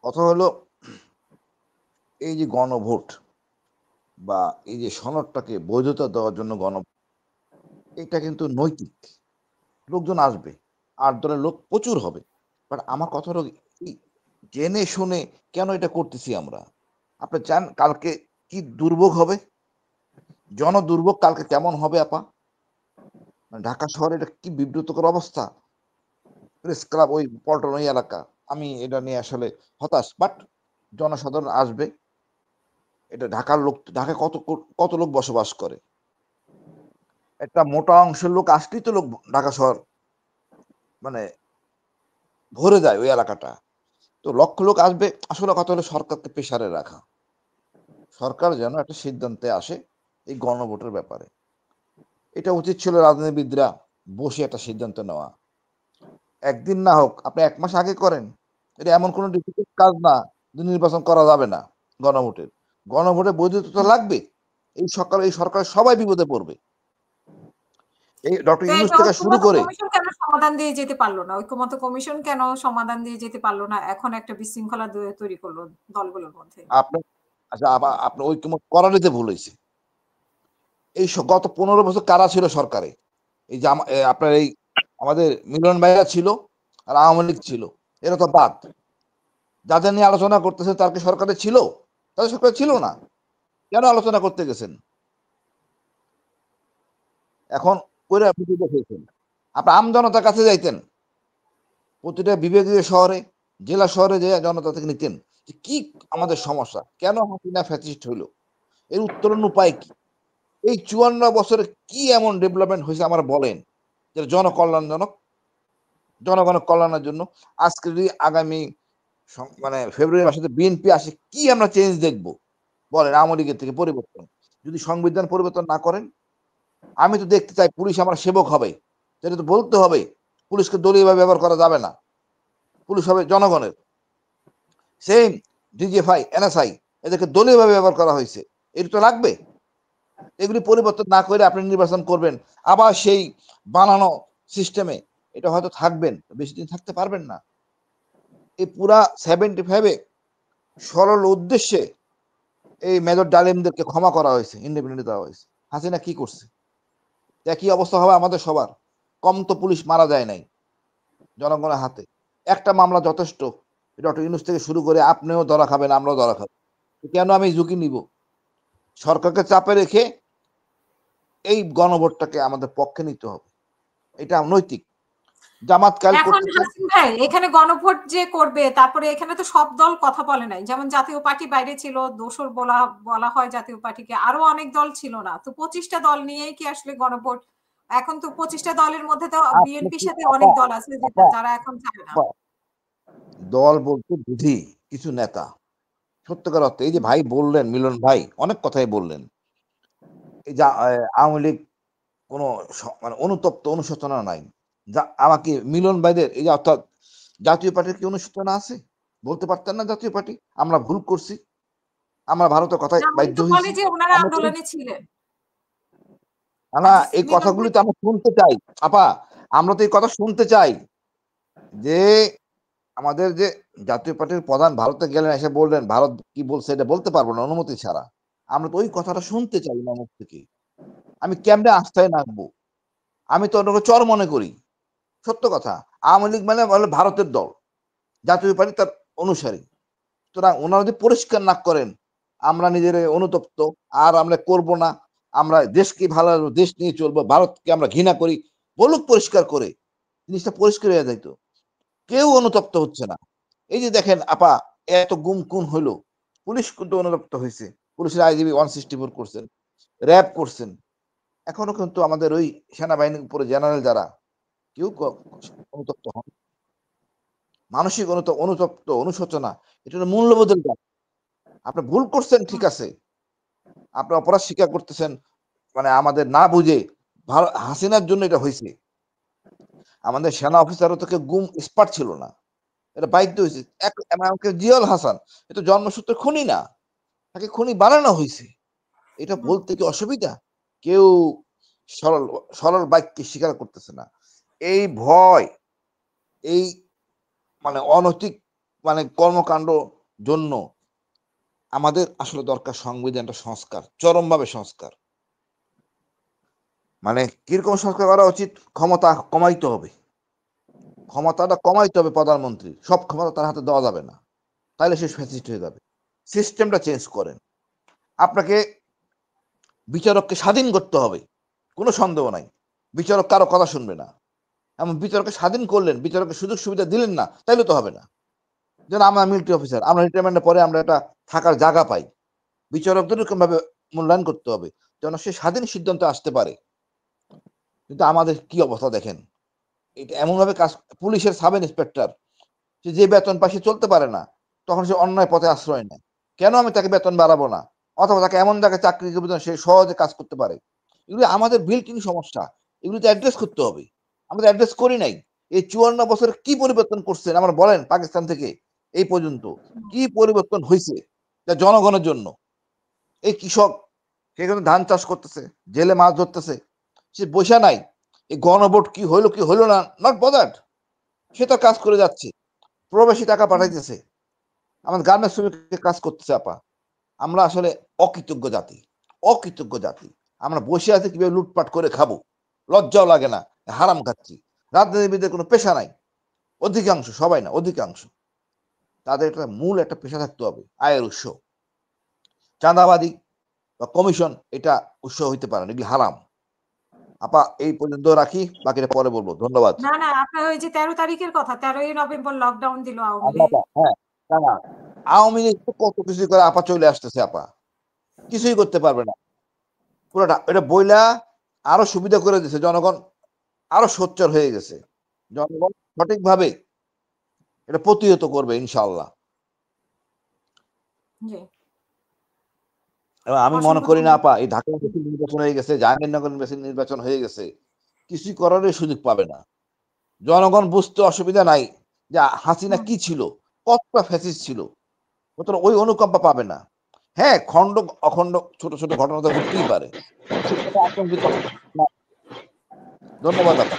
কথা হলো এই যে গণভোট বা এই যে সনদটাকে বৈধতা দেওয়ার জন্য এটা কিন্তু নৈতিক। লোকজন আসবে। ৮ দলের লোক প্রচুর হবে। বাট আমার কথা হলো এই জেনে শুনে কেন এটা করতেছি আমরা? আপনি চান কালকে কি দুর্ভোগ হবে? জনদুর্ভোগ কালকে কেমন হবে আপা? মানে ঢাকা শহরে এটা কি বিব্রতকর অবস্থা। প্রেস ক্লাব ওই পল্টন ওই এলাকা। আমি এটা নিয়ে আসলে হতাশ। বাট জনসাধারণ আসবে। এটা ঢাকার লোক ঢাকায় কত লোক বসবাস করে? একটা মোটা অংশের লোক আসলেই তো লোক ঢাকা শহর মানে ভরে যায় ওই এলাকাটা। তো লক্ষ লোক আসবে। আসলে কথা হলো সরকারকে প্রেশারে রাখা। সরকার যেন একটা সিদ্ধান্তে আসে এই গণভোটের ব্যাপারে। এটা উচিত ছিল রাজনীতিবিদরা বসে একটা সিদ্ধান্ত নেওয়া। একদিন না হোক, আপনি ১ মাস আগে করেন। এটা এমন কোন ডিফিকাল্ট কাজ না যে নির্বাচন করা যাবে না গণভোটের। গণভোটের বৈধতা তো লাগবে। এই সরকারের সবাই বিপদে পড়বে। এই ডক্টর তো ইউনূস এটা থেকে শুরু ঐক্যমত্য করে কমিশন কেন সমাধান দিয়ে যেতে পারল না? ঐক্যমত্য কমিশন কেন সমাধান দিয়ে যেতে পারল না? এখন একটা বিশৃঙ্খলা তৈরি করলো দলগুলোর মধ্যে। আপনার আচ্ছা আপনার ঐকমত্য করারই ভুল হইছে। গত ১৫ বছর কারা ছিল সরকারে? এই যে আপনার এই আমাদের মিলন ভাইয়া ছিল আর আওয়ামী লীগ ছিল। এরা তো বাদ। যাদের নিয়ে আলোচনা করতেছে তার কি সরকারে ছিল? তাদের সরকারে ছিল না। কেন আলোচনা করতে গেছেন? এখন কইরা বিপদে ফেলছেন। আপনি আমজনতার কাছে যাইতেন। প্রতিটা বিভাগীয় শহরে, জেলা শহরে যেয়ে জনতা থেকে নিতেন। যে কি আমাদের সমস্যা? কেন হাসিনা ফ্যাসিস্ট হইল? এর উত্তরণ উপায় কি? এই ৫৪ বছরে কি এমন ডেভেলপমেন্ট হইছে আমারে বলেন? যেটা জনকল্যাণজনক, জনগণের কল্যাণের জন্য। আজকে যদি আগামী মানে ফেব্রুয়ারি মাসে যদি বিএনপি আসে, কি আমরা চেঞ্জ দেখব? বলেন আওয়ামী লীগের থেকে পরিবর্তন। যদি সংবিধান পরিবর্তন না করেন, আমি তো দেখতে চাই পুলিশ আমার সেবক হবে। সেটা তো বলতে হবে। পুলিশকে দলীয়ভাবে ব্যবহার করা যাবে না। পুলিশ হবে জনগণের। সেইম ডিজিএফআই, এনএসআই এদেরকে দলীয়ভাবে ব্যবহার করা হয়েছে। এটা তো লাগবে। এগুলি পরিবর্তন না করে আপনি নির্বাচন করবেন। আবার সেই বানানো সিস্টেমে এটা হয়তো থাকবেন। বেশি দিন থাকতে পারবেন না। এই পুরা 75 এ সরল উদ্দেশ্যে এই মেজর ডালিমদেরকে ক্ষমা করা হয়েছে, ইন্ডিপেন্ডেন্ট দেওয়া হয়েছে। হাসিনা কি করছে? একই অবস্থা হবে আমাদের সবার। কম তো পুলিশ মারা যায় নাই জনগণের হাতে। একটা মামলা যথেষ্ট। ডক্টর ইউনূস থেকে শুরু করে আপনিও ধরা খাবেন, আমরাও ধরা খাবো। কেন আমি ঝুঁকি নিব? সরকারকে চাপে রেখে এই গণভোটটাকে আমাদের পক্ষে নিতে হবে। এটা নৈতিক। জামাত কাল এখন করতেছে। হাসিন ভাই এখানে গণভোট যে করবে তারপরে এখানে তো সব দল কথা বলে নাই। যেমন জাতীয় পার্টি বাইরে ছিল, দোসর বলা বলা হয় জাতীয় পার্টিকে। আরো অনেক দল ছিল না। তো ২৫ টা দল নিয়েই কি আসলে গণভোট? এখন তো ২৫ টা দলের মধ্যে তো আপনি বিএনপির কি সাথে আপা অনেক দল আছে আপা যারা এখন চায় না। আপা দল বলতে বুঝি কিছু নেতা। সত্যিকার অর্থে এই যে ভাই বললেন, মিলন ভাই অনেক কথাই বললেন। এই যে আওয়ামী লীগ কোন মানে অনুতপ্ত অনুশোচনা নাই। আমাকে মিলন ভাইদের এই যে অর্থাৎ জাতীয় পার্টির কি অনুশোচনা আছে? বলতে পারতেন না জাতীয় পার্টি? আমরা ভুল করছি। আমরা ভারতের কথায় না উনি বাধ্য তো বলে হইছি। যে উনারা আমরা করি আন্দোলনে ছিলেন। না, হাজি এই মিলন কথাগুলি ভাই তো আমরা শুনতে চাই। আপা আমরা তো এই কথা শুনতে চাই যে আমাদের যে জাতীয় পার্টির প্রধান ভারতে গেলেন এসে বললেন ভারত কি বলছে এটা বলতে পারবো না অনুমতি ছাড়া। আমরা তো ওই কথাটা শুনতে চাই না মুখ থেকে। আমি কেমনে আস্থায় রাখবো? আমি তো ওটাকে চর মনে করি। সত্য কথা। আওয়ামী লীগ মানে বলে ভারতের দল। জাতীয় পার্টি তার অনুসারী। সুতরাং ওনারা যদি পরিষ্কার না করেন, আমরা নিজেরা অনুতপ্ত, আর আমরা করব না। আমরা দেশকে ভালো দেশ নিয়ে চলবো। ভারতকে আমরা ঘৃণা করি। বলুক পরিষ্কার করে। জিনিসটা পরিষ্কার হয়ে যাইত। কেউ অনুতপ্ত হচ্ছে না। এই যে দেখেন আপা এত গুম খুন হইলো। পুলিশ কিন্তু অনুতপ্ত হইছে। পুলিশের আইজিবি 164 করছেন, র‍্যাব করছেন। এখনো কিন্তু আমাদের ওই সেনাবাহিনীর উপরে জেনারেল যারা কেউ অনুতপ্ত হন। মানসিক অনুতপ্ত, অনুশোচনা এটা হলো মূল্যবোধের ব্যাপার। আপনি ভুল করছেন ঠিক আছে। আপনি অপরাধ স্বীকার করতেছেন মানে আমাদের না বুঝে হাসিনার জন্য এটা হইছে। আমাদের সেনা অফিসারও তো কেউ গুম এক্সপার্ট ছিল না। এটা বাধ্য হইছে। এমনকি জিয়াউল হাসান এ তো জন্মসূত্রে খুনি না। তাকে খুনি বানানো হইছে। এটা হুম। বলতে কি অসুবিধা? কেউ সরল সরল বাক্যে স্বীকার করতেছে না। এই ভয়, এই মানে অনৈতিক মানে কর্মকাণ্ড জন্য আমাদের আসলে দরকার সংবিধানটা সংস্কার, চরমভাবে সংস্কার। মানে কিরকম সংস্কার করা উচিত? ক্ষমতা কমাইতে হবে, ক্ষমতাটা কমাইতে হবে প্রধানমন্ত্রী, সব ক্ষমতা তার হাতে দেওয়া যাবে না, তাইলে সে ফ্যাসিস্ট হয়ে যাবে। সিস্টেমটা চেঞ্জ করেন। আপনাকে বিচারককে স্বাধীন করতে হবে, কোনো সন্দেহ নাই। বিচারক কারো কথা শুনবে না। এমন বিচারককে স্বাধীন করলেন, বিচারকের সুযোগ সুবিধা দিলেন না, তাইলে তো হবে না। যেন আমরা মিলিটারি অফিসার, আমরা রিটায়ারমেন্টের পরে আমরা একটা থাকার জায়গা পাই, বিচারকদের এরকম ভাবে মূল্যায়ন করতে হবে যেন সে স্বাধীন সিদ্ধান্ত আসতে পারে। কিন্তু আমাদের কি অবস্থা দেখেন, এটা এমন ভাবে কাজ, পুলিশের সাব ইন্সপেক্টর সে যে বেতন পায় সে চলতে পারে না, তখন সে অন্যায় পথে আশ্রয় নেয়। কেন আমি তাকে বেতন বাড়াবো না, অথবা তাকে এমন জায়গায় চাকরি করবো যেন সে সহজে কাজ করতে পারে। এগুলো আমাদের বিল্ট ইন সমস্যা, এগুলো তো অ্যাড্রেস করতে হবে। আমরা অ্যাড্রেস করি নাই। এই 54 বছরে কি পরিবর্তন করছেন আমার বলেন, পাকিস্তান থেকে এই পর্যন্ত কি পরিবর্তন হয়েছে যা জনগণের জন্য? এই কৃষক সেখানে ধান চাষ করতেছে, জেলে মাছ ধরতেছে, সে বসে নাই। এই গণভোট কি হইলো না, নট বদার্ড, সে তো কাজ করে যাচ্ছে, প্রবাসী টাকা পাঠাইতেছে, আমাদের গার্মেন্টস শ্রমিক কাজ করতেছে। আপা, আমরা আসলে অকৃতজ্ঞ জাতি, অকৃতজ্ঞ জাতি। আমরা বসে আছি কিভাবে লুটপাট করে খাবো, লজ্জাও লাগে না, হারাম খাচ্ছি। রাজনীতিবিদদের কোনো পেশা নাই, অধিকাংশ, সবাই না, অধিকাংশ। তাদের একটা মূল একটা পেশা থাকতে হবে, আয়ের উৎস। চাঁদাবাদী বা কমিশন এটা উৎস হইতে পারে না, এগুলি হারাম। আপা এই পর্যন্ত রাখি, বাকিটা পরে বলবো। ধন্যবাদ। না না, আপনার ওই যে 13 তারিখের কথা, 13ই নভেম্বর লকডাউন দিল আওয়ামী আচ্ছা লীগ। আপা, হ্যাঁ, না, আওয়ামী লীগ তো কত কিছু করে আপা চলে আসতেছে। আপা কিছুই করতে পারবে না, পুরোটা এটা বইলা আরো সুবিধা করে দিছে, জনগণ আরো সোচ্চার হয়ে গেছে। জনগণ সঠিকভাবে এটা প্রতিহত করবে ইনশাআল্লাহ। জি, এবং আমি মনে অসংখ্য করি না ধন্যবাদ। আপা, এই ঢাকা নির্বাচন হয়ে গেছে, জাহাঙ্গীরনগর নির্বাচন হয়ে গেছে, কিছুই করারই সুযোগ পাবে না। জনগণ বুঝতে অসুবিধা নাই যে হাসিনা হুম, কি ছিল, কতটা ফ্যাসিস্ট ছিল, সুতরাং ওই অনুকম্পা পাবে না। হ্যাঁ, খন্ড অখণ্ড ছোট ছোট ঘটনা তো ঘটতেই পারে, সেটা আতঙ্কিত না। ধন্যবাদ আপা।